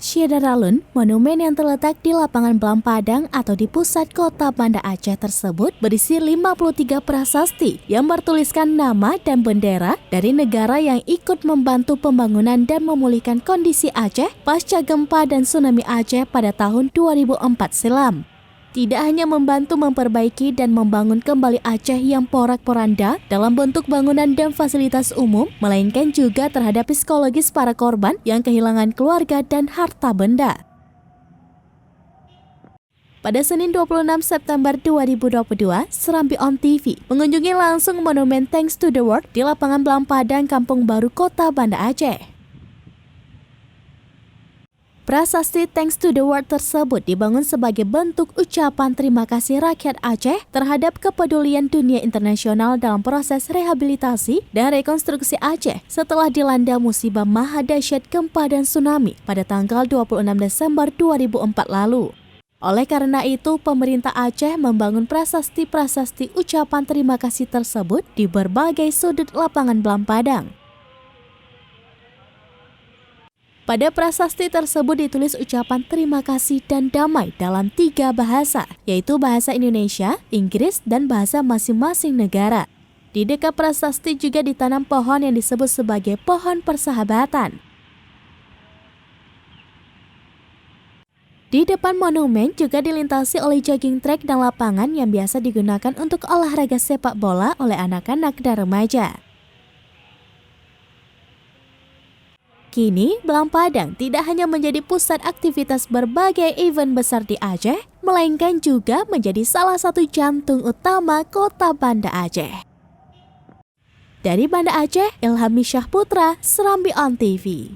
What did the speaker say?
Syedaralun, monumen yang terletak di lapangan Belampadang atau di pusat kota Banda Aceh tersebut berisi 53 prasasti yang bertuliskan nama dan bendera dari negara yang ikut membantu pembangunan dan memulihkan kondisi Aceh pasca gempa dan tsunami Aceh pada tahun 2004 silam. Tidak hanya membantu memperbaiki dan membangun kembali Aceh yang porak-poranda dalam bentuk bangunan dan fasilitas umum, melainkan juga terhadap psikologis para korban yang kehilangan keluarga dan harta benda. Pada Senin 26 September 2022, Serambi On TV mengunjungi langsung monumen Thanks to the World di lapangan Belampadang, Kampung Baru, Kota Banda Aceh. Prasasti Thanks to the World tersebut dibangun sebagai bentuk ucapan terima kasih rakyat Aceh terhadap kepedulian dunia internasional dalam proses rehabilitasi dan rekonstruksi Aceh setelah dilanda musibah maha dahsyat gempa dan tsunami pada tanggal 26 Desember 2004 lalu. Oleh karena itu, pemerintah Aceh membangun prasasti-prasasti ucapan terima kasih tersebut di berbagai sudut lapangan Belampadang. Pada prasasti tersebut ditulis ucapan terima kasih dan damai dalam 3 bahasa, yaitu bahasa Indonesia, Inggris, dan bahasa masing-masing negara. Di dekat prasasti juga ditanam pohon yang disebut sebagai pohon persahabatan. Di depan monumen juga dilintasi oleh jogging track dan lapangan yang biasa digunakan untuk olahraga sepak bola oleh anak-anak dan remaja. Kini, Belampadang tidak hanya menjadi pusat aktivitas berbagai event besar di Aceh, melainkan juga menjadi salah satu jantung utama kota Banda Aceh. Dari Banda Aceh, Ilham Syahputra, Serambi On TV.